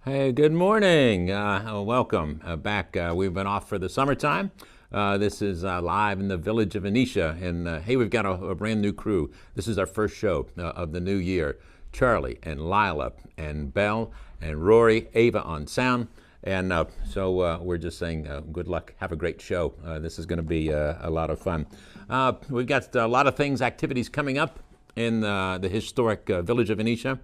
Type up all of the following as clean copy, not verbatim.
Hey, good morning. Welcome back. We've been off for the summertime. This is live in the village of Venetia. And hey, we've got a brand new crew. This is our first show of the new year. Charlie and Lila and Belle and Rory, Ava on sound. And so we're just saying good luck. Have a great show. This is going to be a lot of fun. We've got a lot of things, activities coming up in the historic village of Venetia,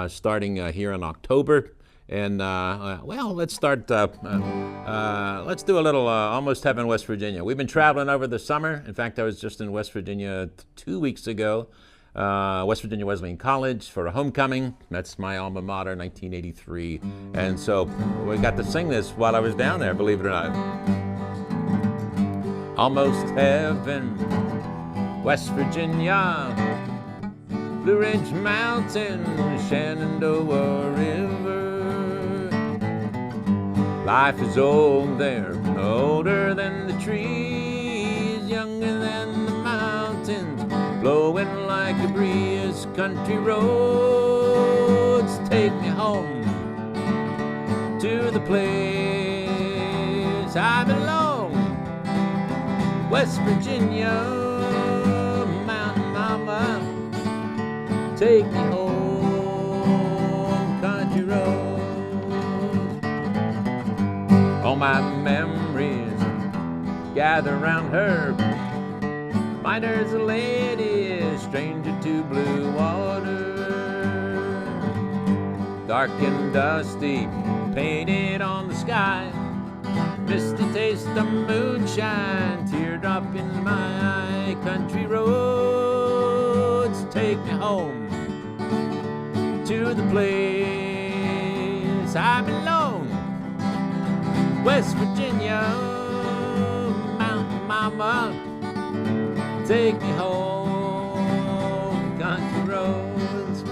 starting here in October. And, well, let's start, let's do a little Almost Heaven, West Virginia. We've been traveling over the summer. In fact, I was just in West Virginia 2 weeks ago, West Virginia Wesleyan College for a homecoming. That's my alma mater, 1983. And so we got to sing this while I was down there, believe it or not. Almost Heaven, West Virginia, Blue Ridge Mountain, Shenandoah River. Life is old there, older than the trees, younger than the mountains, blowing like a breeze. Country roads take me home to the place I belong. West Virginia, Mountain Mama, take me home, country roads. All my memories gather round her. Find her's a lady, stranger to blue water. Dark and dusty, painted on the sky. Misty taste of moonshine, teardrop in my eye. Country roads take me home to the place I belong. West Virginia, Mountain Mama, take me home, country roads.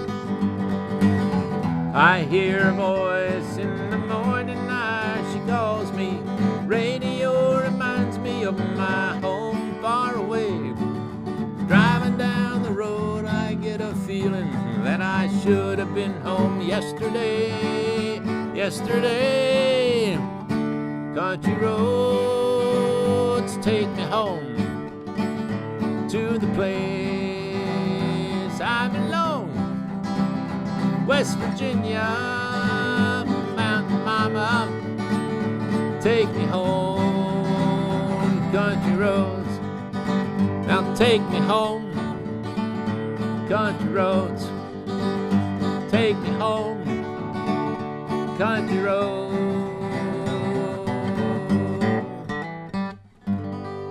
I hear a voice in the morning hour, she calls me. Radio reminds me of my home far away. Driving down the road, I get a feeling that I should have been home yesterday. Yesterday. Country roads take me home to the place I belong. West Virginia, Mountain Mama, take me home, country roads. Now take me home, country roads. Take me home, country roads.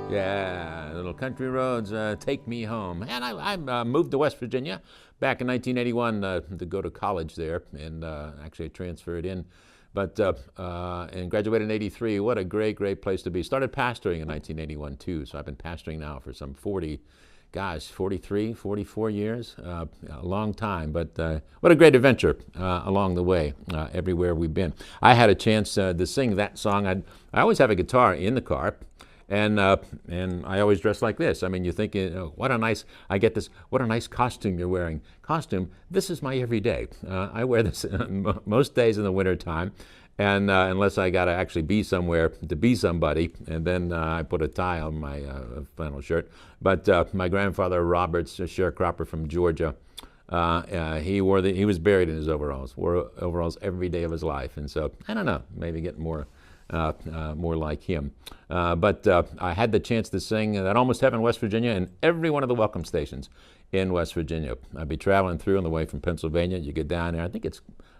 Yeah, little country roads take me home. And I moved to West Virginia back in 1981 to go to college there, and actually I transferred in. But and graduated in 83. What a great, great place to be. Started pastoring in 1981 too, so I've been pastoring now for some 43, 44 years, a long time, but what a great adventure along the way, everywhere we've been. I had a chance to sing that song. I always have a guitar in the car, and I always dress like this. I mean, you think, what a nice costume you're wearing. Costume, this is my everyday. I wear this most days in the wintertime. And unless I got to actually be somewhere to be somebody, and then I put a tie on my flannel shirt. But my grandfather Roberts, a sharecropper from Georgia, he was buried in his overalls. Wore overalls every day of his life, and so I don't know, maybe get more like him. But I had the chance to sing that Almost Heaven, West Virginia, in every one of the welcome stations in West Virginia. I'd be traveling through on the way from Pennsylvania. You get down there. I think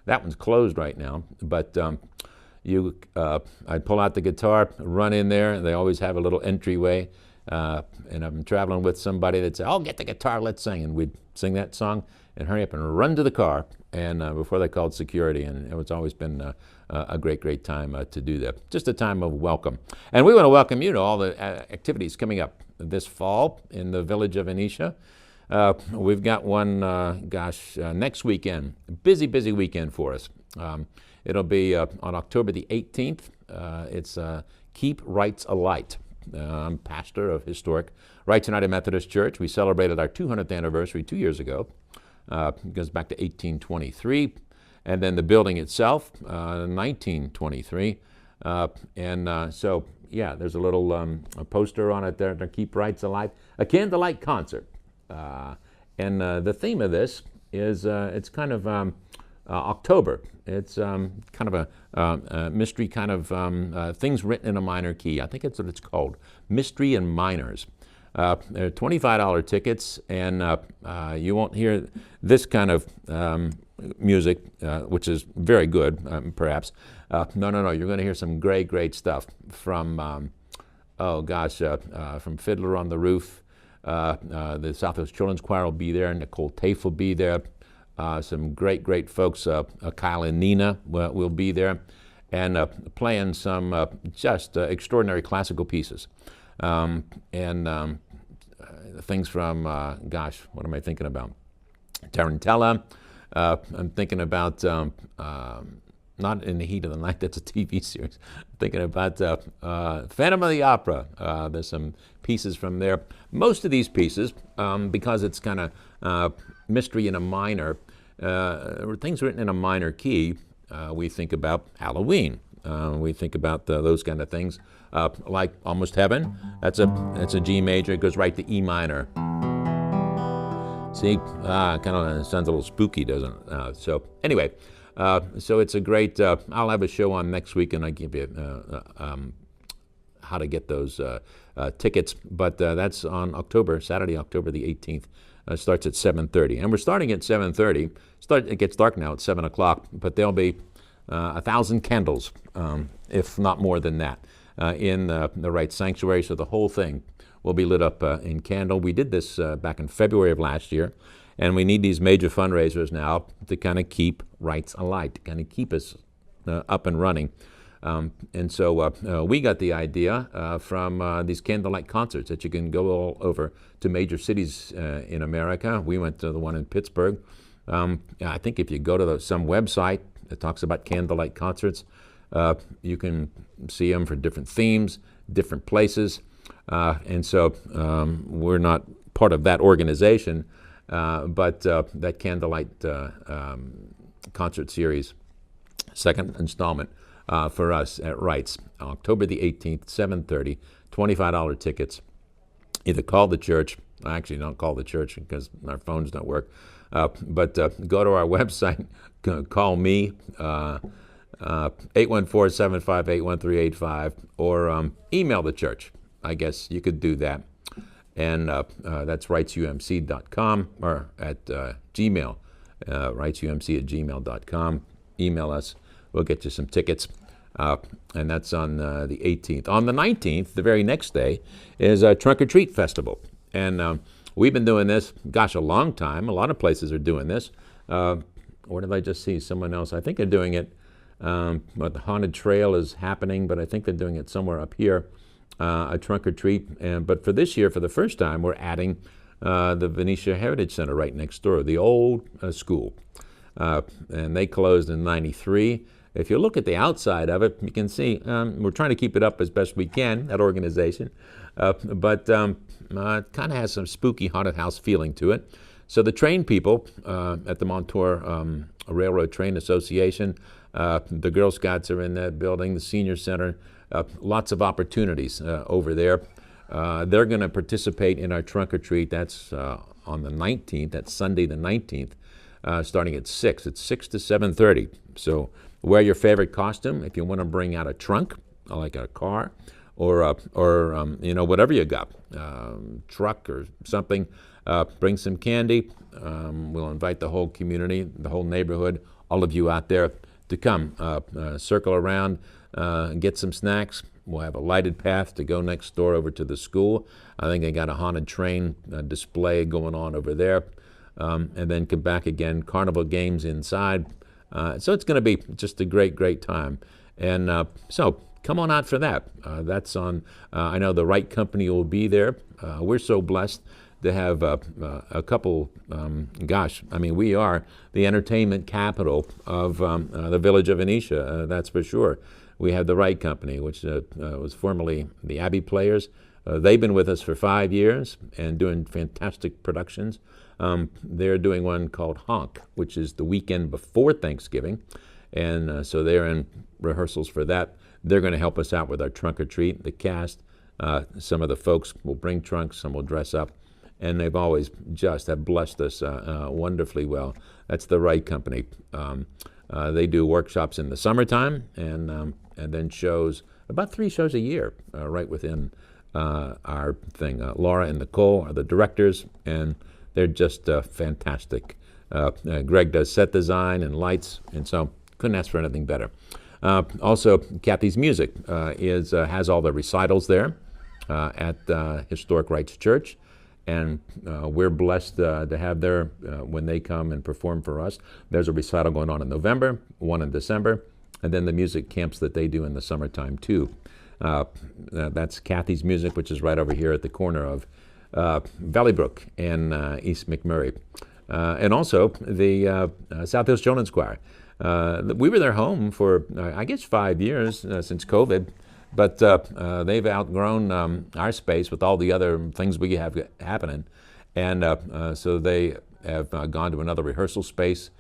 that one's closed right now, but I'd pull out the guitar, run in there, and they always have a little entryway, and I'm traveling with somebody that'd say, "Oh, get the guitar, let's sing," and we'd sing that song and hurry up and run to the car, and before they called security, and it's always been a great, great time to do that. Just a time of welcome. And we want to welcome you to all the activities coming up this fall in the village of Venetia. We've got one, next weekend. Busy, busy weekend for us. It'll be on October the 18th. It's Keep Rights Alight. I'm pastor of historic Rights United Methodist Church. We celebrated our 200th anniversary 2 years ago. It goes back to 1823. And then the building itself, 1923. So, yeah, there's a little a poster on it there to keep rights alive. A candlelight concert. And the theme of this is it's kind of October. It's kind of a mystery kind of things written in a minor key. I think that's what it's called, Mystery and Minors. They're $25 tickets, and you won't hear this kind of music, which is very good, perhaps. No, you're going to hear some great, great stuff from, from Fiddler on the Roof. The Southwest Children's Choir will be there, Nicole Tafe will be there. Some great, great folks, Kyle and Nina will be there, and playing some just extraordinary classical pieces. Things from, what am I thinking about? Tarantella. I'm thinking about, not In the Heat of the Night, that's a TV series. I'm thinking about Phantom of the Opera. There's some pieces from there. Most of these pieces, because it's kind of mystery in a minor, things written in a minor key, we think about Halloween. We think about those kind of things, like Almost Heaven. That's a G major. It goes right to E minor. See, kind of sounds a little spooky, doesn't it? So anyway, so it's a great. I'll have a show on next week, and I give you how to get those tickets. But that's on Saturday, October the 18th. Starts at 7:30, and we're starting at 7:30. It gets dark now at 7 o'clock, but there'll be 1,000 candles, if not more than that, in the right sanctuary. So the whole thing will be lit up in candle. We did this back in February of last year, and we need these major fundraisers now to kind of keep rights alight, to kind of keep us up and running. And so we got the idea from these candlelight concerts that you can go all over to major cities in America. We went to the one in Pittsburgh. I think if you go to some website that talks about candlelight concerts, you can see them for different themes, different places. And so we're not part of that organization, but that candlelight concert series, second installment, for us at Wrights, October the 18th, 7:30, $25 tickets. Either call the church. Actually, don't call the church because our phones don't work. But go to our website, call me, 814-758-1385, or email the church. I guess you could do that. And that's wrightsumc.com or at Gmail, wrightsumc@gmail.com. Email us. We'll get you some tickets, and that's on the 18th. On the 19th, the very next day, is a Trunk or Treat Festival. And we've been doing this, a long time. A lot of places are doing this. Or did I just see someone else? I think they're doing it, but the Haunted Trail is happening, but I think they're doing it somewhere up here, a Trunk or Treat. But for this year, for the first time, we're adding the Venetia Heritage Center right next door, the old school. And they closed in '93. If you look at the outside of it, you can see we're trying to keep it up as best we can, that organization. But it kind of has some spooky haunted house feeling to it. So the train people at the Montour Railroad Train Association, the Girl Scouts are in that building, the Senior Center, lots of opportunities over there. They're going to participate in our Trunk or Treat. That's on the 19th. That's Sunday the 19th. Starting at 6. It's 6 to 7:30. So wear your favorite costume. If you want to bring out a trunk, like a car, or whatever you got, truck or something, bring some candy. We'll invite the whole community, the whole neighborhood, all of you out there to come. Circle around, get some snacks. We'll have a lighted path to go next door over to the school. I think they got a haunted train display going on over there. And then come back again, carnival games inside. So it's going to be just a great, great time. And so come on out for that. That's on, I know the Right Company will be there. We're so blessed to have a couple, we are the entertainment capital of the village of Venetia, that's for sure. we have the Right Company, which was formerly the Abbey Players. They've been with us for 5 years and doing fantastic productions. They're doing one called Honk, which is the weekend before Thanksgiving. And so they're in rehearsals for that. They're going to help us out with our trunk or treat, the cast. Some of the folks will bring trunks, some will dress up. And they've always just have blessed us wonderfully well. That's the Right Company. They do workshops in the summertime and then shows, about 3 shows a year right within our thing. Laura and Nicole are the directors, and they're just fantastic. Greg does set design and lights, and so couldn't ask for anything better. Also, Kathy's Music has all the recitals there at Historic Rites Church, and we're blessed to have there when they come and perform for us. There's a recital going on in November, one in December, and then the music camps that they do in the summertime too. That's Kathy's Music, which is right over here at the corner of Valley Brook and East McMurray. And also the South Hills Children's Choir. We were their home for, I guess, 5 years since COVID, but they've outgrown our space with all the other things we have happening. And so they have gone to another rehearsal space,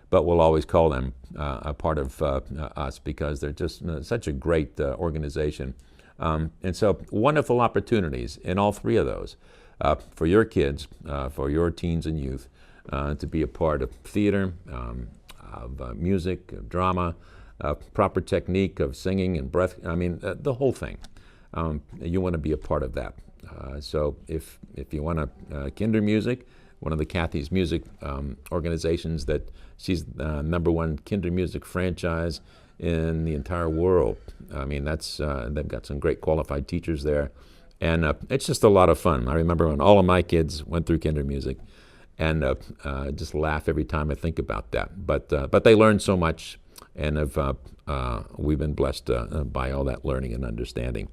but we'll always call them a part of us because they're just such a great organization. And so wonderful opportunities in all 3 of those for your kids, for your teens and youth, to be a part of theater, of music, of drama, proper technique of singing and breath. I mean, the whole thing. You want to be a part of that. So if you want Kinder Music, one of the Kathy's Music organizations that she's the #1 Kinder Music franchise in the entire world. I mean, that's they've got some great qualified teachers there, and it's just a lot of fun. I remember when all of my kids went through Kinder Music, and just laugh every time I think about that. But they learned so much, and we've been blessed by all that learning and understanding.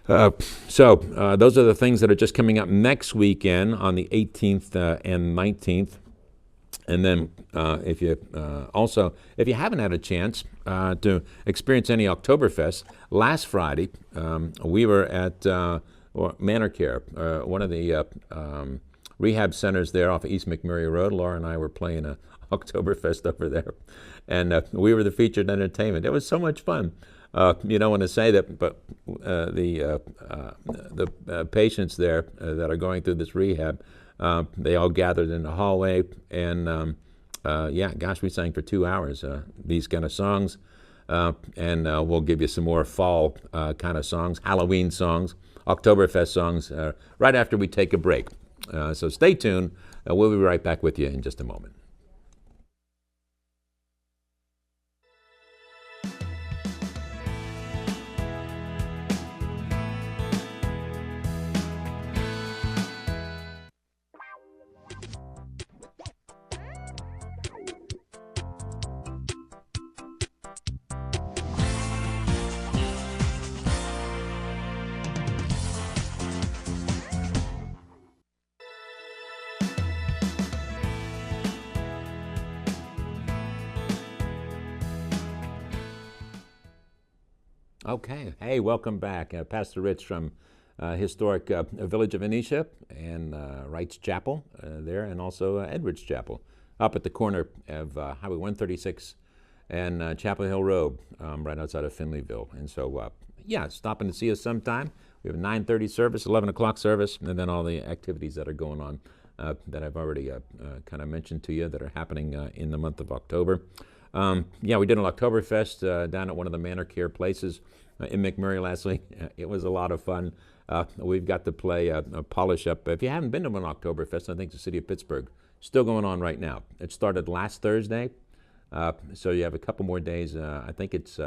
So those are the things that are just coming up next weekend on the 18th and 19th. And then if you haven't had a chance to experience any Oktoberfest, last Friday we were at Manor Care, one of the rehab centers there off of East McMurray Road. Laura and I were playing a Oktoberfest over there, and we were the featured entertainment. It was so much fun. You don't want to say that, but the patients there that are going through this rehab, they all gathered in the hallway, and we sang for 2 hours these kind of songs, and we'll give you some more fall kind of songs, Halloween songs, Oktoberfest songs, right after we take a break. So stay tuned. We'll be right back with you in just a moment. Okay. Hey, welcome back. Pastor Rich from historic Village of Venetia and Wright's Chapel there, and also Edwards Chapel up at the corner of Highway 136 and Chapel Hill Road, right outside of Finleyville. And so, stop in to see us sometime. We have a 9:30 service, 11 o'clock service, and then all the activities that are going on that I've already kind of mentioned to you that are happening in the month of October. We did an Oktoberfest down at one of the Manor Care places in McMurray last week. It was a lot of fun. We've got to play a polish up. If you haven't been to an Oktoberfest, I think the city of Pittsburgh, still going on right now. It started last Thursday, so you have a couple more days. I think it's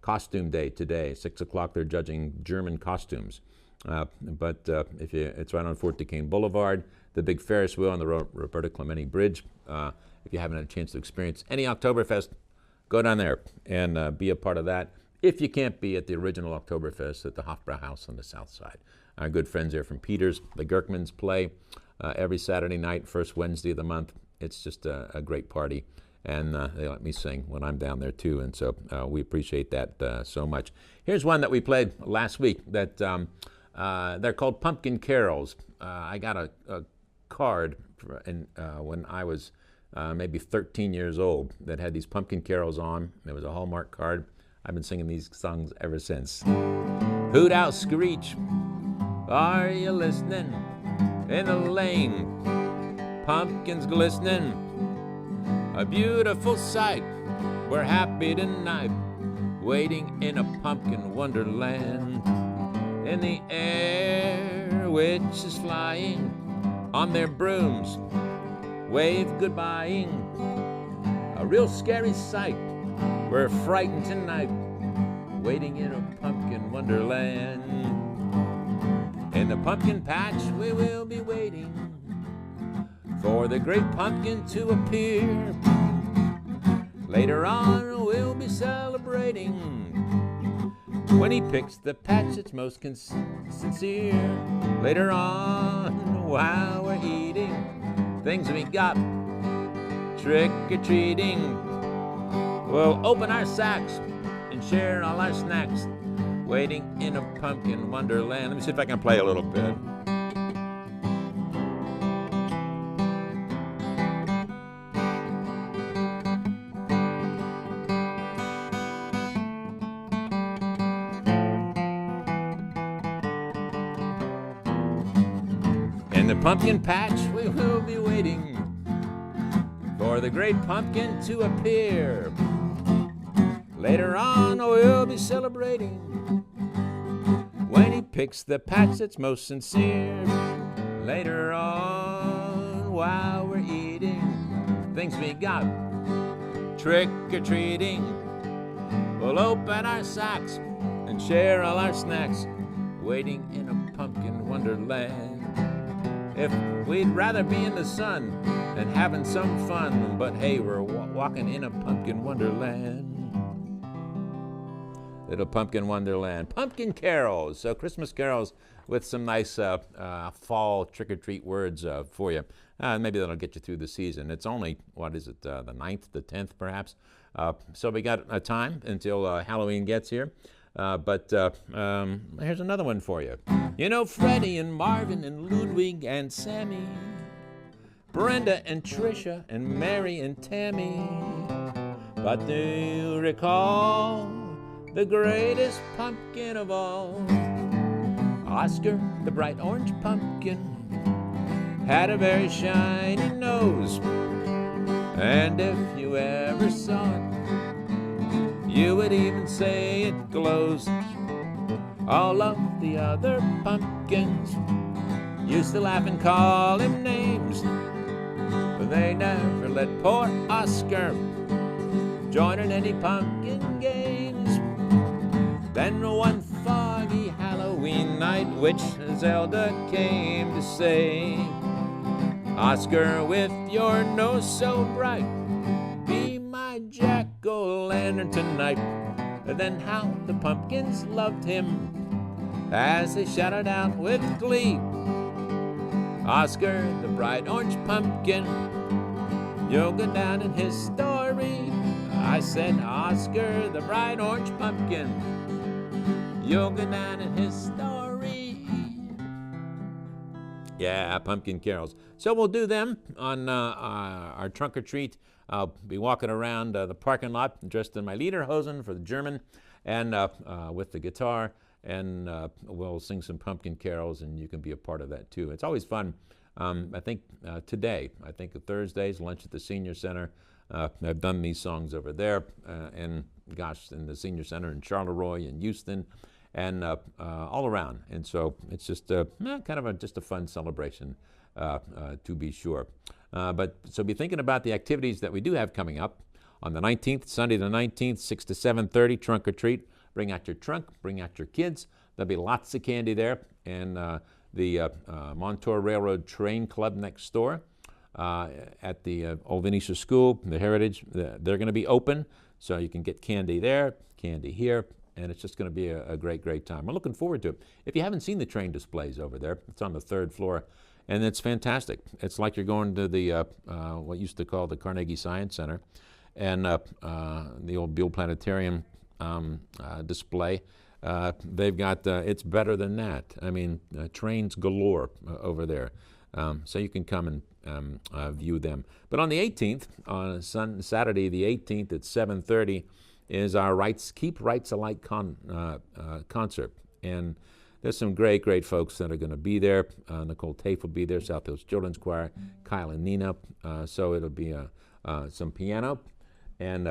costume day today. 6 o'clock, they're judging German costumes. But it's right on Fort Duquesne Boulevard, the big Ferris wheel on the Roberta Clemente Bridge. If you haven't had a chance to experience any Oktoberfest, go down there and be a part of that. If you can't be at the original Oktoberfest at the Hofbrauhaus on the south side. Our good friends there from Peters, the Gerkmans play every Saturday night, first Wednesday of the month. It's just a great party. and they let me sing when I'm down there too, and so we appreciate that so much. Here's one that we played last week that they're called Pumpkin Carols. I got a card when I was maybe 13 years old that had these Pumpkin Carols on. It was a Hallmark card. I've been singing these songs ever since. Hoot owl screech, are you listening? In the lane, pumpkins glistening, a beautiful sight. We're happy tonight, waiting in a pumpkin wonderland. In the air, witches flying on their brooms, wave goodbying. A real scary sight. We're frightened tonight, waiting in a pumpkin wonderland. In the pumpkin patch we will be waiting for the great pumpkin to appear. Later on we'll be celebrating when he picks the patch that's most sincere. Later on, while we're eating things we got trick-or-treating, we'll open our sacks and share all our snacks, waiting in a pumpkin wonderland. Let me see if I can play a little bit. In the pumpkin patch we will be waiting for the great pumpkin to appear. Later on we'll be celebrating when he picks the patch that's most sincere. Later on, while we're eating things we got trick-or-treating, we'll open our sacks and share all our snacks, waiting in a pumpkin wonderland. If we'd rather be in the sun and having some fun, but hey, we're walking in a pumpkin wonderland. Little pumpkin wonderland. Pumpkin carols, so Christmas carols with some nice fall trick-or-treat words for you. Maybe that'll get you through the season. It's only, what is it, the 9th, the 10th perhaps? So we got a time until Halloween gets here. But here's another one for you. You know Freddie and Marvin and Ludwig and Sammy, Brenda and Tricia and Mary and Tammy. But do you recall the greatest pumpkin of all? Oscar, the bright orange pumpkin, had a very shiny nose, and if you ever saw it, you would even say it glows. All of the other pumpkins used to laugh and call him names, but they never let poor Oscar join in any pumpkin games. Then one foggy Halloween night, witch Zelda came to say, Oscar, with your nose so bright, be my jack-o'-lantern tonight. Then how the pumpkins loved him as they shouted out with glee, Oscar, the bright orange pumpkin, you'll go down in history. I said, Oscar, the bright orange pumpkin, you'll go down in history. Yeah, pumpkin carols. So we'll do them on our trunk or treat. I'll be walking around the parking lot dressed in my lederhosen for the German, and with the guitar, and we'll sing some pumpkin carols, and you can be a part of that too. It's always fun. I think today, I think Thursdays, lunch at the Senior Center. I've done these songs over there, and gosh, in the Senior Center in Charleroi and Houston, and all around. And so it's just kind of just a fun celebration, to be sure. But so be thinking about the activities that we do have coming up on the 19th, Sunday the 19th, 6 to 7:30, trunk or treat. Bring out your trunk, bring out your kids. There'll be lots of candy there, and the Montour Railroad Train Club next door at the Old Venetia School, the Heritage, they're going to be open, so you can get candy there, candy here, and it's just going to be a great, great time. I'm looking forward to it. If you haven't seen the train displays over there, it's on the 3rd floor, and it's fantastic. It's like you're going to the what used to call the Carnegie Science Center, and the old Beale Planetarium display. They've got, it's better than that. I mean, trains galore over there. So you can come and view them. But on the 18th, on Saturday the 18th at 7:30, is our Keep Rights Alike concert. And there's some great, great folks that are going to be there. Nicole Tafe will be there, South Hills Children's Choir, Kyle and Nina. So it'll be some piano and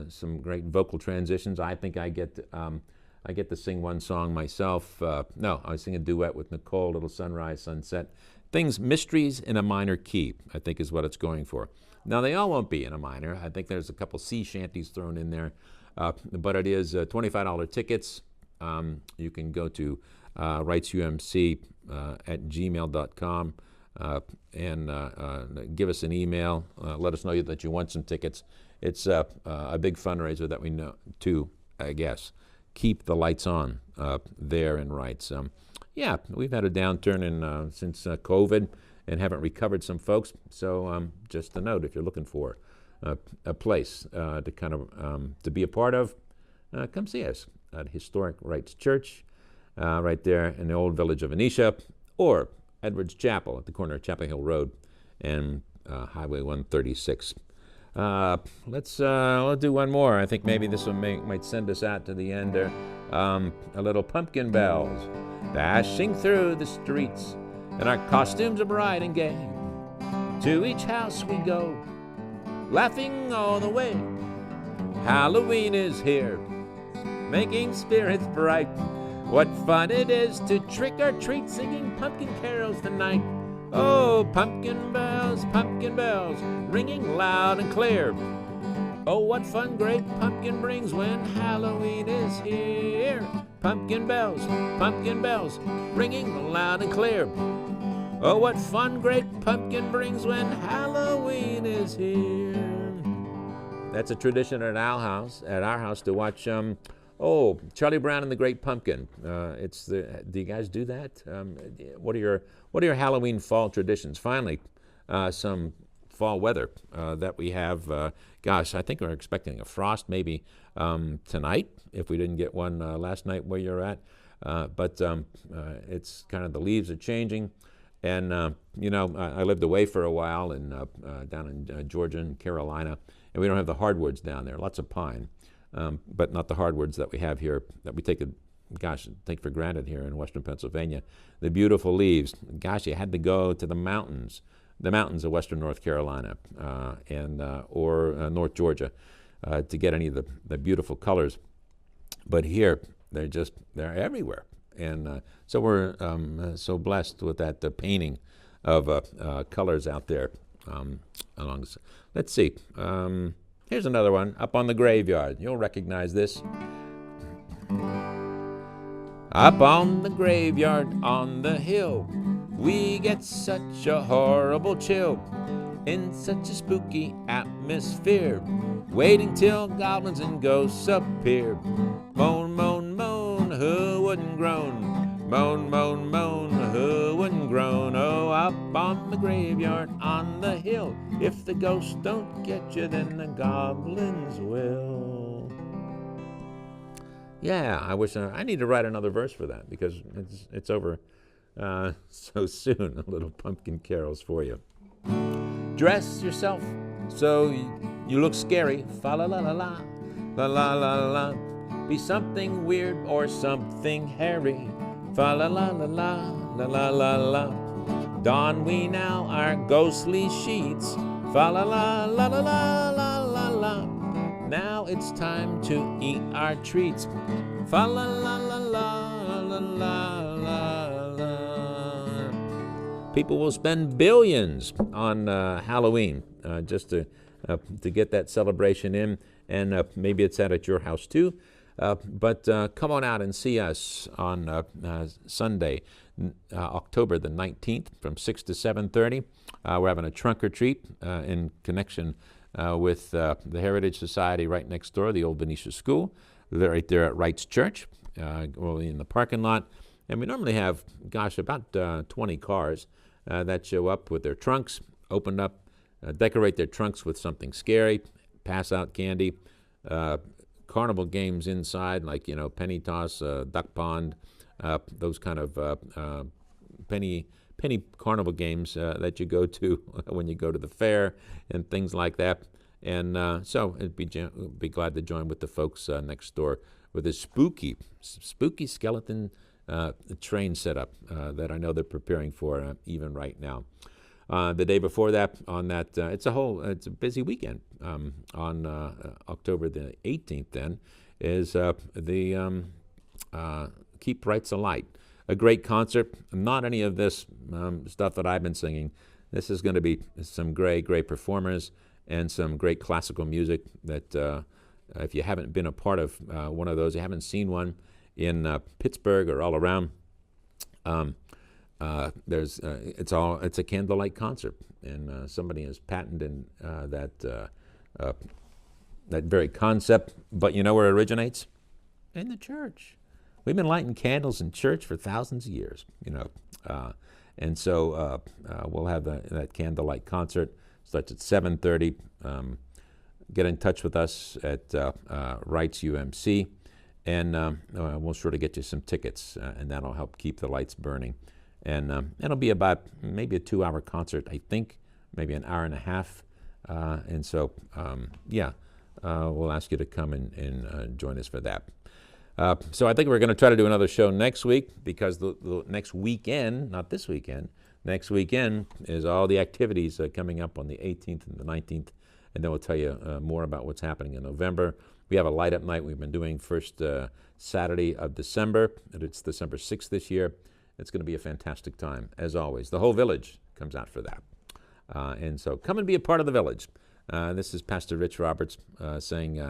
some great vocal transitions. I think I get to sing one song myself. No, I sing a duet with Nicole, Little Sunrise, Sunset. Things, mysteries in a minor key, I think is what it's going for. Now, they all won't be in a minor. I think there's a couple sea shanties thrown in there. But it is $25 tickets. You can go to rightsumc@gmail.com and give us an email. Let us know that you want some tickets. It's a big fundraiser that we know to, I guess, keep the lights on there in Wrights. Yeah, we've had a downturn since COVID and haven't recovered some folks. So just a note, if you're looking for a place to kind of to be a part of, come see us at Historic Wrights Church, right there in the old village of Venetia, or Edwards Chapel at the corner of Chapel Hill Road and Highway 136. Let's do one more. I think maybe this one might send us out to the end there. A little Pumpkin Bells dashing through the streets, and our costumes are bright and gay. To each house we go, laughing all the way. Halloween is here, making spirits bright. What fun it is to trick or treat, singing pumpkin carols tonight. Oh, pumpkin bells, ringing loud and clear. Oh, what fun great pumpkin brings when Halloween is here. Pumpkin bells, ringing loud and clear. Oh, what fun great pumpkin brings when Halloween is here. That's a tradition at our house to watch Charlie Brown and the Great Pumpkin. Do you guys do that? What are your Halloween fall traditions? Finally, some fall weather that we have. Gosh, I think we're expecting a frost maybe tonight, if we didn't get one last night where you're at. But it's kind of, the leaves are changing. And, I lived away for a while down in Georgia and Carolina, and we don't have the hardwoods down there. Lots of pine, but not the hardwoods that we have here that we take for granted here in Western Pennsylvania. The beautiful leaves. Gosh, you had to go to the mountains of Western North Carolina or North Georgia to get any of the beautiful colors. But here, they're everywhere. And so we're so blessed with that painting of colors out there. Let's see. Here's another one, Up on the Graveyard. You'll recognize this. Up on the graveyard on the hill, we get such a horrible chill, in such a spooky atmosphere, waiting till goblins and ghosts appear. Moan, moan, moan, who wouldn't groan? Moan, moan, moan, who wouldn't groan? Oh, up on the graveyard on the hill, if the ghosts don't get you, then the goblins will. Yeah, I wish I need to write another verse for that, because it's over so soon. A little pumpkin carols for you. Dress yourself so you look scary. Fa la la la la, la la la la. Be something weird or something hairy. Fa la la la la, la la la la. Don we now our ghostly sheets. Fa la la la la la la la la. Now it's time to eat our treats. Fa la la la la la la la la. People will spend billions on Halloween just to get that celebration in, and maybe it's at your house too. But come on out and see us on Sunday, October the 19th from 6 to 7:30. We're having a trunk or treat in connection with the Heritage Society right next door, the old Venetia School. They're right there at Wright's Church, in the parking lot. And we normally have, about 20 cars that show up with their trunks, open up, decorate their trunks with something scary, pass out candy, carnival games inside, like, penny toss, duck pond, those kind of penny carnival games that you go to when you go to the fair and things like that. And so I'd be glad to join with the folks next door with this spooky skeleton train setup that I know they're preparing for even right now. The day before that, it's a busy weekend. On October the 18th, then, is the Keep Rights Alight, a great concert. Not any of this stuff that I've been singing. This is going to be some great performers and some great classical music that if you haven't been a part of one of those, you haven't seen one in Pittsburgh or all around, it's a candlelight concert, and somebody has patented that very concept. But you know where it originates? In the church. We've been lighting candles in church for thousands of years, and so we'll have that candlelight concert. Starts at 7:30. Get in touch with us at Wright's UMC, and we'll sure to get you some tickets, and that'll help keep the lights burning. And it'll be about maybe a 2-hour concert, I think, maybe an hour and a half. And so, we'll ask you to come and join us for that. So I think we're going to try to do another show next week, because the next weekend, not this weekend, next weekend is all the activities coming up on the 18th and the 19th, and then we'll tell you more about what's happening in November. We have a light-up night we've been doing first Saturday of December, and it's December 6th this year. It's going to be a fantastic time, as always. The whole village comes out for that. And so come and be a part of the village. This is Pastor Rich Roberts saying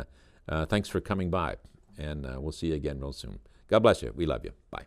thanks for coming by, and we'll see you again real soon. God bless you. We love you. Bye.